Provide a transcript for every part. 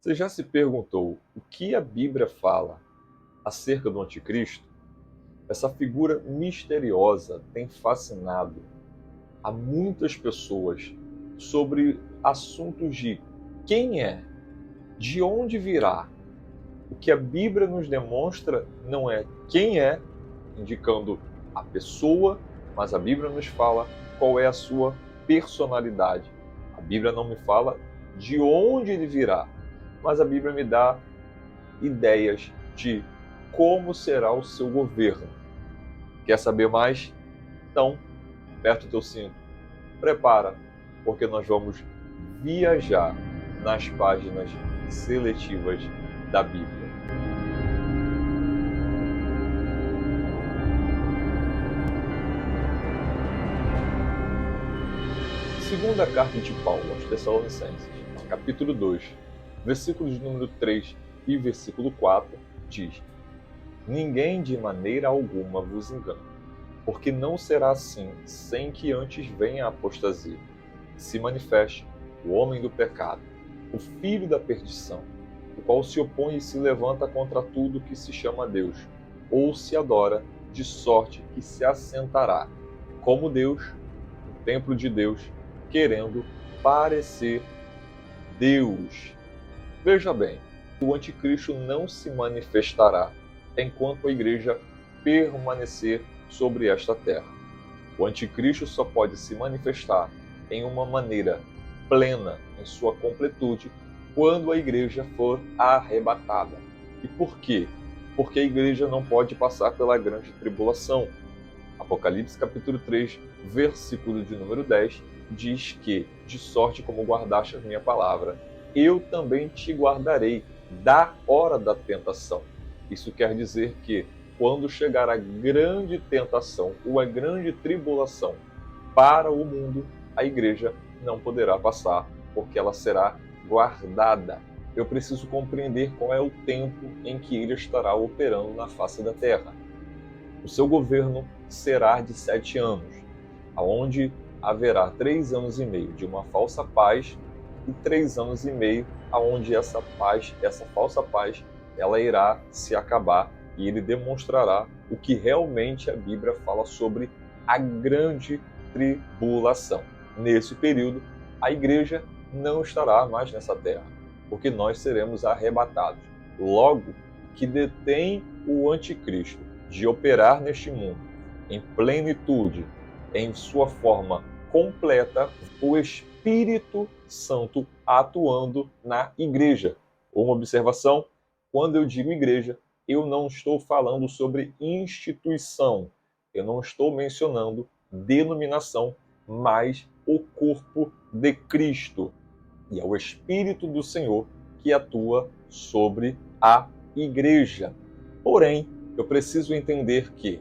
Você já se perguntou o que a Bíblia fala acerca do Anticristo? Essa figura misteriosa tem fascinado a muitas pessoas sobre assuntos de quem é, de onde virá. O que a Bíblia nos demonstra não é quem é, indicando a pessoa, mas a Bíblia nos fala qual é a sua personalidade. A Bíblia não me fala de onde ele virá, mas a Bíblia me dá ideias de como será o seu governo. Quer saber mais? Então, aperta o teu cinto, prepara, porque nós vamos viajar nas páginas seletivas da Bíblia. Segunda carta de Paulo aos Tessalonicenses, capítulo 2, versículos de número 3 e versículo 4, diz: Ninguém de maneira alguma vos engane, porque não será assim sem que antes venha a apostasia, se manifeste o homem do pecado, o filho da perdição, o qual se opõe e se levanta contra tudo que se chama Deus, ou se adora, de sorte que se assentará, como Deus, no templo de Deus, querendo parecer Deus. Veja bem, o anticristo não se manifestará enquanto a igreja permanecer sobre esta terra. O anticristo só pode se manifestar em uma maneira plena, em sua completude, quando a igreja for arrebatada. E por quê? Porque a igreja não pode passar pela grande tribulação. Apocalipse capítulo 3, versículo de número 10, diz que, de sorte como guardaste a minha palavra, eu também te guardarei da hora da tentação. Isso quer dizer que, quando chegar a grande tentação ou a grande tribulação para o mundo, a igreja não poderá passar, porque ela será guardada. Eu preciso compreender qual é o tempo em que ele estará operando na face da terra. O seu governo será de 7 anos, onde haverá 3 anos e meio de uma falsa paz e 3 anos e meio onde essa paz, essa falsa paz, ela irá se acabar e ele demonstrará o que realmente a Bíblia fala sobre a grande tribulação. Nesse período, a igreja não estará mais nessa terra, porque nós seremos arrebatados. Logo, que detém o anticristo de operar neste mundo em plenitude, em sua forma completa, o Espírito Santo atuando na igreja. Uma observação: quando eu digo igreja, eu não estou falando sobre instituição, eu não estou mencionando denominação, mas o corpo de Cristo. E é o Espírito do Senhor que atua sobre a igreja. Porém, eu preciso entender que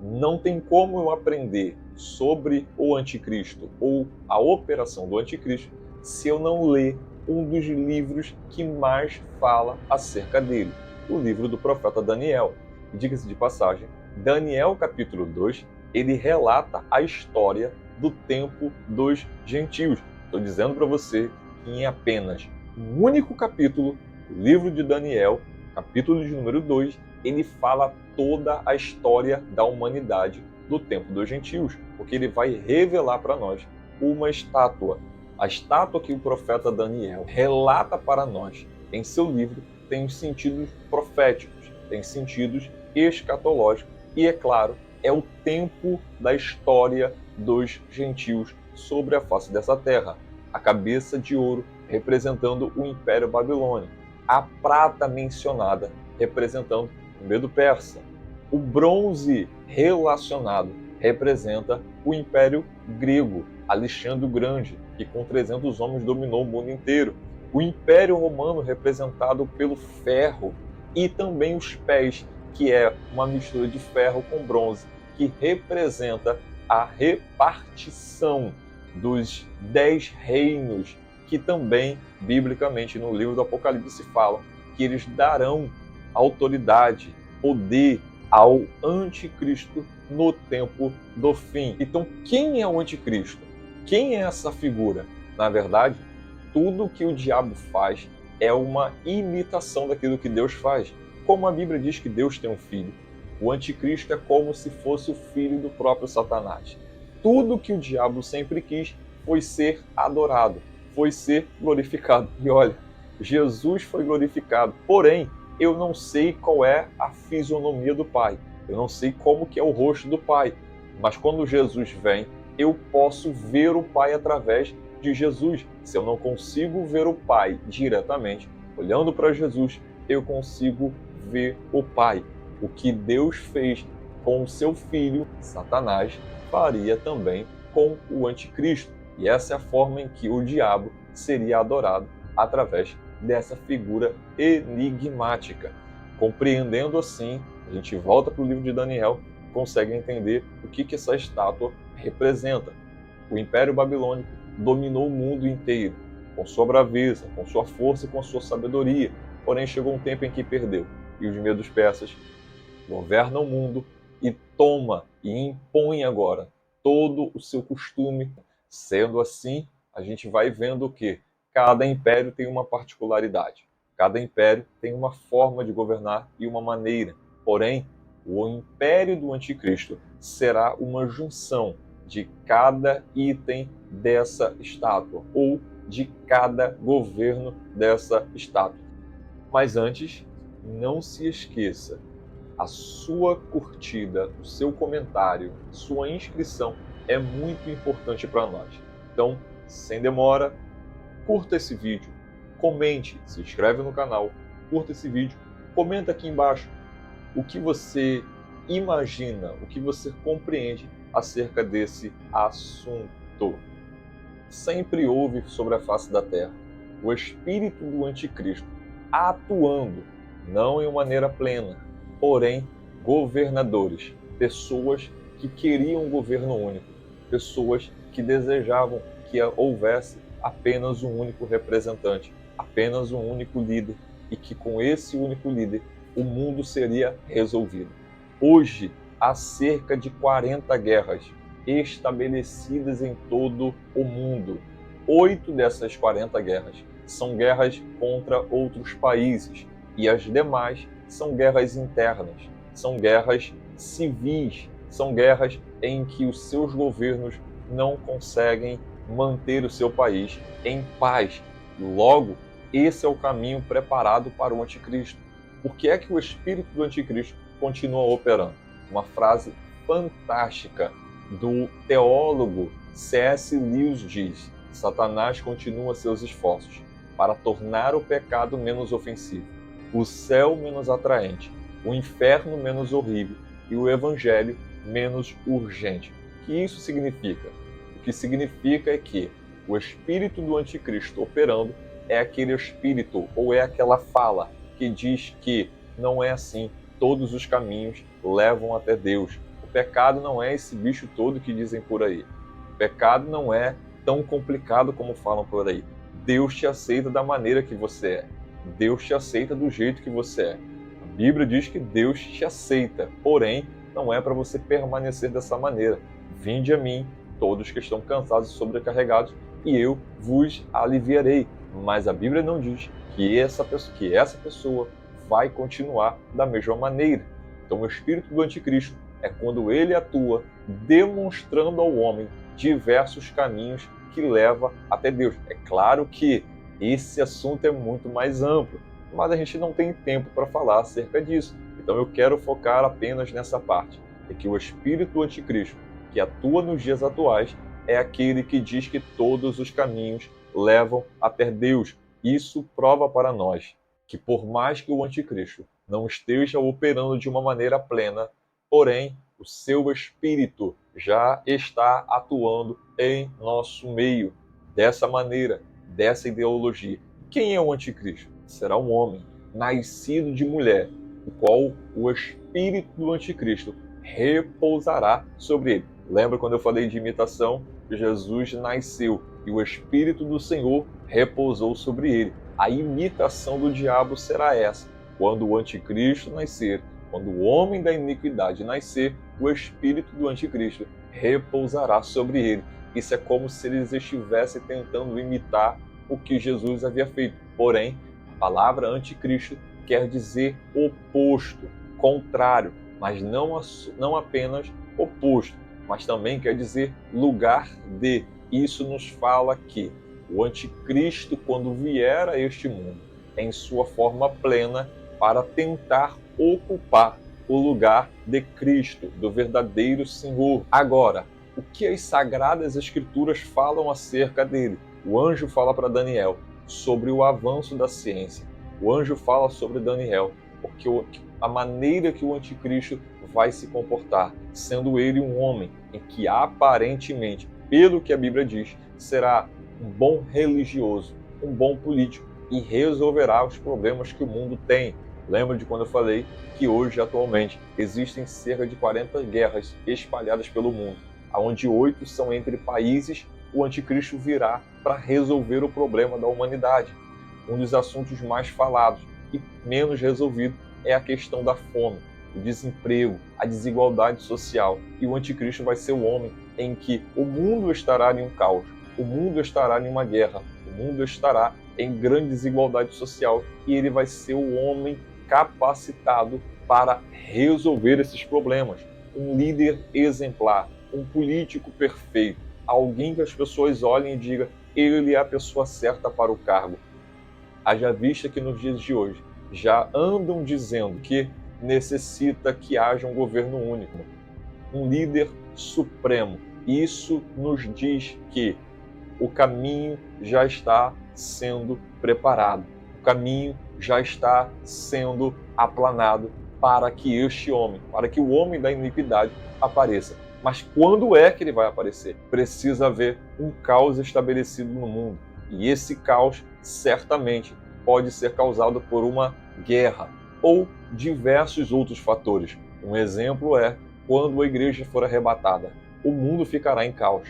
não tem como eu aprender sobre o anticristo ou a operação do anticristo se eu não ler um dos livros que mais fala acerca dele, o livro do profeta Daniel. E diga-se de passagem, Daniel capítulo 2, ele relata a história do tempo dos gentios. Estou dizendo para você que em apenas um único capítulo, o livro de Daniel, capítulo de número 2, ele fala toda a história da humanidade do tempo dos gentios, porque ele vai revelar para nós uma estátua. A estátua que o profeta Daniel relata para nós em seu livro tem sentidos proféticos, tem sentidos escatológicos e, é claro, é o tempo da história dos gentios sobre a face dessa terra. A cabeça de ouro representando o Império Babilônico, a prata mencionada representando o Medo Persa. O bronze relacionado representa o Império Grego, Alexandre o Grande, que com 300 homens dominou o mundo inteiro. O Império Romano representado pelo ferro e também os pés, que é uma mistura de ferro com bronze, que representa a repartição dos 10 reinos, que também, biblicamente, no livro do Apocalipse fala que eles darão autoridade, poder ao anticristo no tempo do fim. Então, quem é o anticristo? Quem é essa figura? Na verdade, tudo que o diabo faz é uma imitação daquilo que Deus faz. Como a Bíblia diz que Deus tem um filho, o anticristo é como se fosse o filho do próprio Satanás. Tudo que o diabo sempre quis foi ser adorado, foi ser glorificado. E olha, Jesus foi glorificado, porém, eu não sei qual é a fisionomia do Pai, eu não sei como que é o rosto do Pai, mas quando Jesus vem, eu posso ver o Pai através de Jesus. Se eu não consigo ver o Pai diretamente, olhando para Jesus, eu consigo ver o Pai. O que Deus fez com o seu filho, Satanás, faria também com o anticristo. E essa é a forma em que o diabo seria adorado, através dessa figura enigmática. Compreendendo assim, a gente volta para o livro de Daniel, consegue entender o que essa estátua representa. O Império Babilônico dominou o mundo inteiro, com sua braveza, com sua força e com sua sabedoria. Porém, chegou um tempo em que perdeu. E os medos persas governam o mundo e toma e impõe agora todo o seu costume. Sendo assim, a gente vai vendo que cada império tem uma particularidade. Cada império tem uma forma de governar e uma maneira. Porém, o império do anticristo será uma junção de cada item dessa estátua, ou de cada governo dessa estátua. Mas antes, não se esqueça, a sua curtida, o seu comentário, sua inscrição é muito importante para nós. Então, sem demora, curta esse vídeo, comente, se inscreve no canal, curta esse vídeo, comenta aqui embaixo o que você imagina, o que você compreende acerca desse assunto. Sempre houve sobre a face da terra o espírito do anticristo atuando, não em maneira plena, porém governadores, pessoas que queriam um governo único, pessoas que desejavam que houvesse apenas um único representante, apenas um único líder, e que com esse único líder o mundo seria resolvido. Hoje, há cerca de 40 guerras estabelecidas em todo o mundo. 8 dessas 40 guerras são guerras contra outros países, e as demais são guerras internas, são guerras civis, são guerras em que os seus governos não conseguem manter o seu país em paz. Logo, esse é o caminho preparado para o anticristo. Por que é que o espírito do anticristo continua operando? Uma frase fantástica do teólogo C.S. Lewis diz: Satanás continua seus esforços para tornar o pecado menos ofensivo, o céu menos atraente, o inferno menos horrível e o evangelho menos urgente. O que isso significa? O que significa é que o espírito do anticristo operando é aquele espírito, ou é aquela fala que diz que não é assim, todos os caminhos levam até Deus. O pecado não é esse bicho todo que dizem por aí. O pecado não é tão complicado como falam por aí. Deus te aceita da maneira que você é. Deus te aceita do jeito que você é. A Bíblia diz que Deus te aceita, porém, não é para você permanecer dessa maneira. Vinde a mim, todos que estão cansados e sobrecarregados, e eu vos aliviarei. Mas a Bíblia não diz que essa pessoa vai continuar da mesma maneira. Então, o espírito do anticristo é quando ele atua demonstrando ao homem diversos caminhos que levam até Deus. É claro que esse assunto é muito mais amplo, mas a gente não tem tempo para falar acerca disso. Então eu quero focar apenas nessa parte. É que o espírito do anticristo, que atua nos dias atuais, é aquele que diz que todos os caminhos levam até Deus. Isso prova para nós que, por mais que o anticristo não esteja operando de uma maneira plena, porém, o seu espírito já está atuando em nosso meio, dessa maneira, dessa ideologia. Quem é o anticristo? Será um homem nascido de mulher, o qual o espírito do anticristo repousará sobre ele. Lembra quando eu falei de imitação? Jesus nasceu e o Espírito do Senhor repousou sobre ele. A imitação do diabo será essa. Quando o anticristo nascer, quando o homem da iniquidade nascer, o Espírito do anticristo repousará sobre ele. Isso é como se eles estivessem tentando imitar o que Jesus havia feito. Porém, A palavra anticristo quer dizer oposto, contrário, mas não apenas oposto, mas também quer dizer lugar de. Isso nos fala que o anticristo, quando vier a este mundo, em sua forma plena, para tentar ocupar o lugar de Cristo, do verdadeiro Senhor. Agora, o que as Sagradas Escrituras falam acerca dele? O anjo fala para Daniel sobre o avanço da ciência. O anjo fala sobre Daniel, porque a maneira que o anticristo vai se comportar, sendo ele um homem em que aparentemente, pelo que a Bíblia diz, será um bom religioso, um bom político e resolverá os problemas que o mundo tem. Lembra de quando eu falei que hoje, atualmente, existem cerca de 40 guerras espalhadas pelo mundo, onde 8 são entre países. O anticristo virá para resolver o problema da humanidade. Um dos assuntos mais falados e menos resolvido é a questão da fome, o desemprego, a desigualdade social. E o anticristo vai ser o homem em que o mundo estará em um caos, o mundo estará em uma guerra, o mundo estará em grande desigualdade social, e ele vai ser o homem capacitado para resolver esses problemas. Um líder exemplar, um político perfeito, alguém que as pessoas olhem e digam: ele é a pessoa certa para o cargo. Haja vista que nos dias de hoje já andam dizendo que necessita que haja um governo único, um líder supremo. Isso nos diz que o caminho já está sendo preparado, o caminho já está sendo aplanado para que este homem, para que o homem da iniquidade apareça. Mas quando é que ele vai aparecer? Precisa haver um caos estabelecido no mundo. E esse caos certamente pode ser causado por uma guerra ou diversos outros fatores. Um exemplo é quando a igreja for arrebatada. O mundo ficará em caos,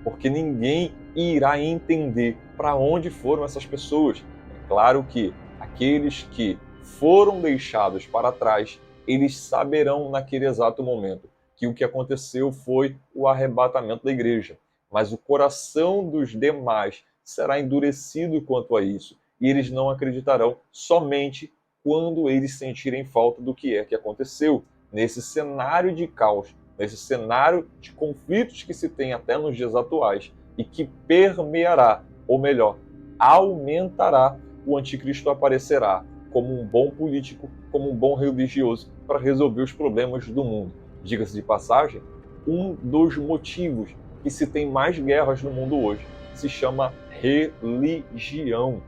porque ninguém irá entender para onde foram essas pessoas. É claro que aqueles que foram deixados para trás, eles saberão naquele exato momento que o que aconteceu foi o arrebatamento da igreja. Mas o coração dos demais será endurecido quanto a isso, e eles não acreditarão somente quando eles sentirem falta do que é que aconteceu. Nesse cenário de caos, nesse cenário de conflitos que se tem até nos dias atuais e que permeará, ou melhor, aumentará, o anticristo aparecerá como um bom político, como um bom religioso para resolver os problemas do mundo. Diga-se de passagem, um dos motivos que se tem mais guerras no mundo hoje se chama religião.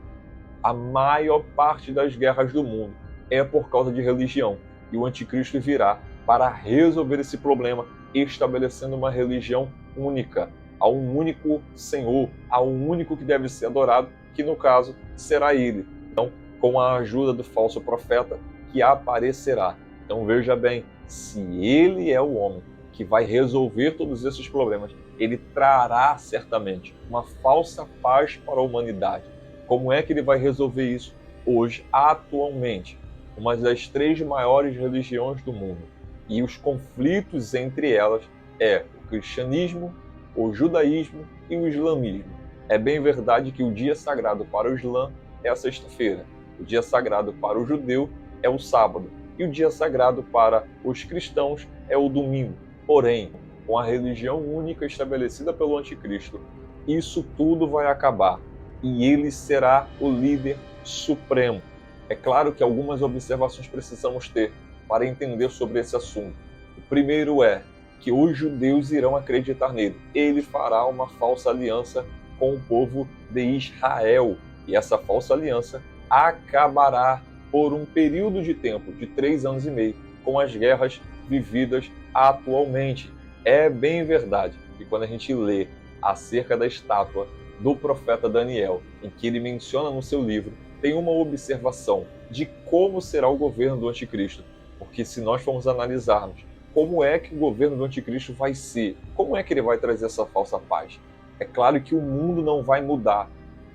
A maior parte das guerras do mundo é por causa de religião. E o anticristo virá para resolver esse problema, estabelecendo uma religião única, a um único Senhor, a um único que deve ser adorado, que no caso será ele. Então, com a ajuda do falso profeta que aparecerá. Então veja bem, se ele é o homem que vai resolver todos esses problemas, ele trará certamente uma falsa paz para a humanidade. Como é que ele vai resolver isso? Hoje, atualmente, uma das 3 maiores religiões do mundo, e os conflitos entre elas é o cristianismo, o judaísmo e o islamismo. É bem verdade que o dia sagrado para o Islã é a sexta-feira, o dia sagrado para o judeu é o sábado, e o dia sagrado para os cristãos é o domingo. Porém, com a religião única estabelecida pelo anticristo, isso tudo vai acabar, e ele será o líder supremo. É claro que algumas observações precisamos ter para entender sobre esse assunto. O primeiro é que os judeus irão acreditar nele. Ele fará uma falsa aliança com o povo de Israel. E essa falsa aliança acabará por um período de tempo de 3 anos e meio com as guerras vividas atualmente. É bem verdade que quando a gente lê acerca da estátua do profeta Daniel, em que ele menciona no seu livro, tem uma observação de como será o governo do anticristo. Porque se nós formos analisarmos como é que o governo do anticristo vai ser, como é que ele vai trazer essa falsa paz, é claro que o mundo não vai mudar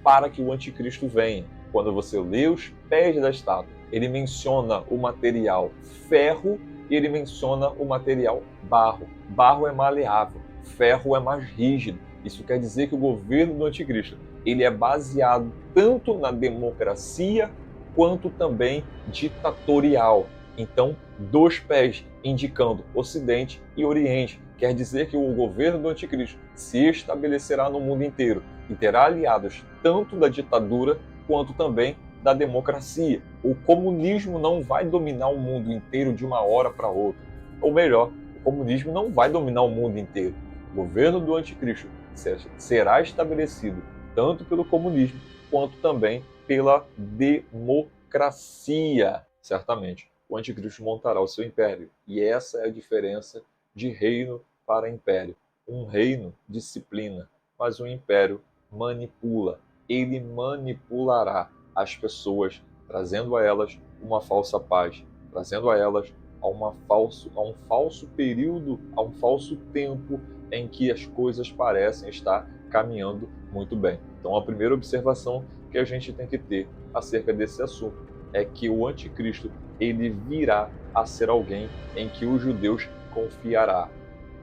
para que o anticristo venha. Quando você lê os pés da estátua, ele menciona o material ferro e ele menciona o material barro. Barro é maleável, ferro é mais rígido. Isso quer dizer que o governo do anticristo ele é baseado tanto na democracia quanto também ditatorial. Então, 2 pés indicando Ocidente e Oriente. Quer dizer que o governo do Anticristo se estabelecerá no mundo inteiro e terá aliados tanto da ditadura quanto também da democracia. O comunismo não vai dominar o mundo inteiro de uma hora para outra. Ou melhor, o comunismo não vai dominar o mundo inteiro. O governo do Anticristo será estabelecido tanto pelo comunismo quanto também pela democracia. Certamente, o Anticristo montará o seu império. E essa é a diferença de reino para império. Um reino disciplina, mas um império manipula. Ele manipulará as pessoas, trazendo a elas uma falsa paz, trazendo a elas a um falso período, a um falso tempo em que as coisas parecem estar caminhando muito bem. Então, a primeira observação que a gente tem que ter acerca desse assunto é que o anticristo ele virá a ser alguém em que os judeus confiará.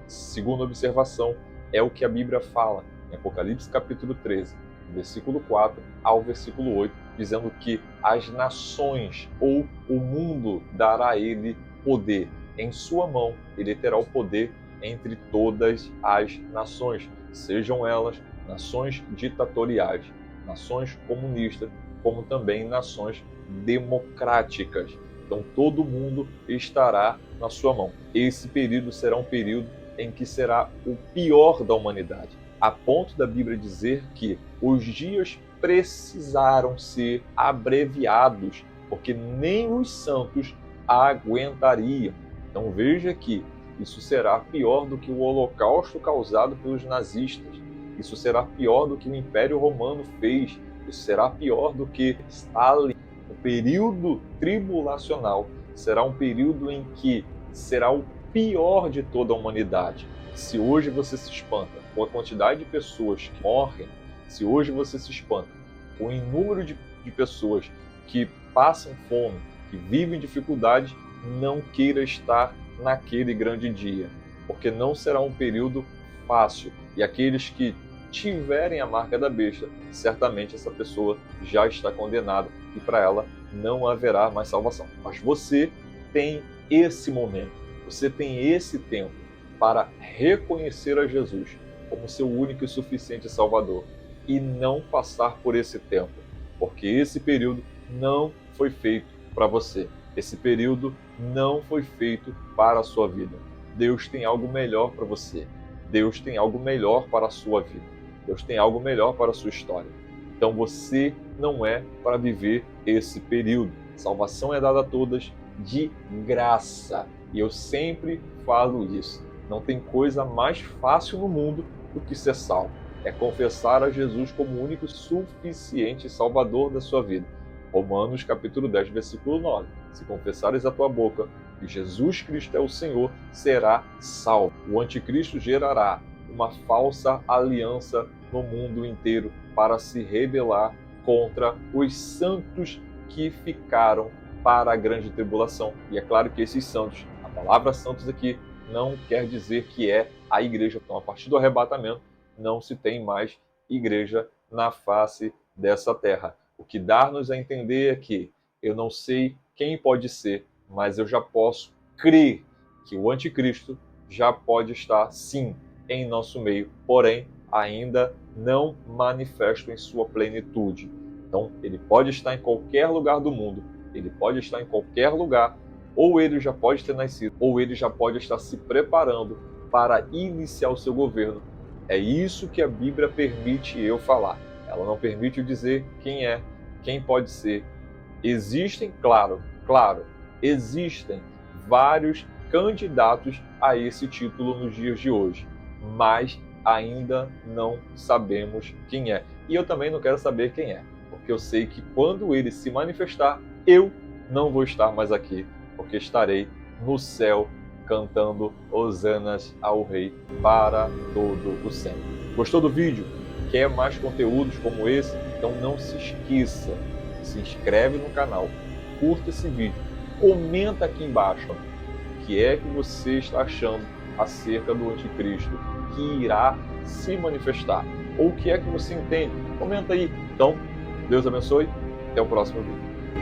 Segunda observação é o que a Bíblia fala em Apocalipse capítulo 13, versículo 4 ao versículo 8, dizendo que as nações ou o mundo dará a ele poder. Em sua mão ele terá o poder entre todas as nações, sejam elas nações ditatoriais, nações comunistas, como também nações democráticas. Então todo mundo estará na sua mão. Esse período será um período em que será o pior da humanidade, a ponto da Bíblia dizer que os dias precisaram ser abreviados, porque nem os santos aguentariam. Então veja que isso será pior do que o holocausto causado pelos nazistas. Isso será pior do que o Império Romano fez. Isso será pior do que Stalin. O período tribulacional será um período em que será o pior de toda a humanidade. Se hoje você se espanta com a quantidade de pessoas que morrem, se hoje você se espanta com o número de pessoas que passam fome, que vivem dificuldades, não queira estar naquele grande dia, porque não será um período fácil. E aqueles que tiverem a marca da besta, certamente essa pessoa já está condenada e para ela não haverá mais salvação. Mas você tem esse momento, você tem esse tempo para reconhecer a Jesus como seu único e suficiente Salvador e não passar por esse tempo, porque esse período não foi feito para você. Esse período não foi feito para a sua vida. Deus tem algo melhor para você. Deus tem algo melhor para a sua vida. Deus tem algo melhor para a sua história. Então você não é para viver esse período. Salvação é dada a todas de graça. E eu sempre falo isso. Não tem coisa mais fácil no mundo do que ser salvo. É confessar a Jesus como o único suficiente Salvador da sua vida. Romanos capítulo 10, versículo 9. Se confessares a tua boca que Jesus Cristo é o Senhor, será salvo. O anticristo gerará uma falsa aliança no mundo inteiro para se rebelar contra os santos que ficaram para a grande tribulação. E é claro que esses santos, a palavra santos aqui não quer dizer que é a igreja. Então, a partir do arrebatamento, não se tem mais igreja na face dessa terra. O que dá-nos a entender é que eu não sei quem pode ser, mas eu já posso crer que o anticristo já pode estar, sim, em nosso meio, porém, ainda não manifesto em sua plenitude. Então, ele pode estar em qualquer lugar do mundo, ele pode estar em qualquer lugar, ou ele já pode ter nascido, ou ele já pode estar se preparando para iniciar o seu governo. É isso que a Bíblia permite eu falar. Ela não permite eu dizer quem é, quem pode ser. Existem, claro, existem vários candidatos a esse título nos dias de hoje, mas ainda não sabemos quem é. E eu também não quero saber quem é, porque eu sei que quando ele se manifestar, eu não vou estar mais aqui, porque estarei no céu cantando hosanas ao Rei para todo o sempre. Gostou do vídeo? Quer mais conteúdos como esse? Então não se esqueça, se inscreve no canal, curta esse vídeo, comenta aqui embaixo o que é que você está achando acerca do anticristo que irá se manifestar, ou o que é que você entende. Comenta aí. Então, Deus abençoe, até o próximo vídeo.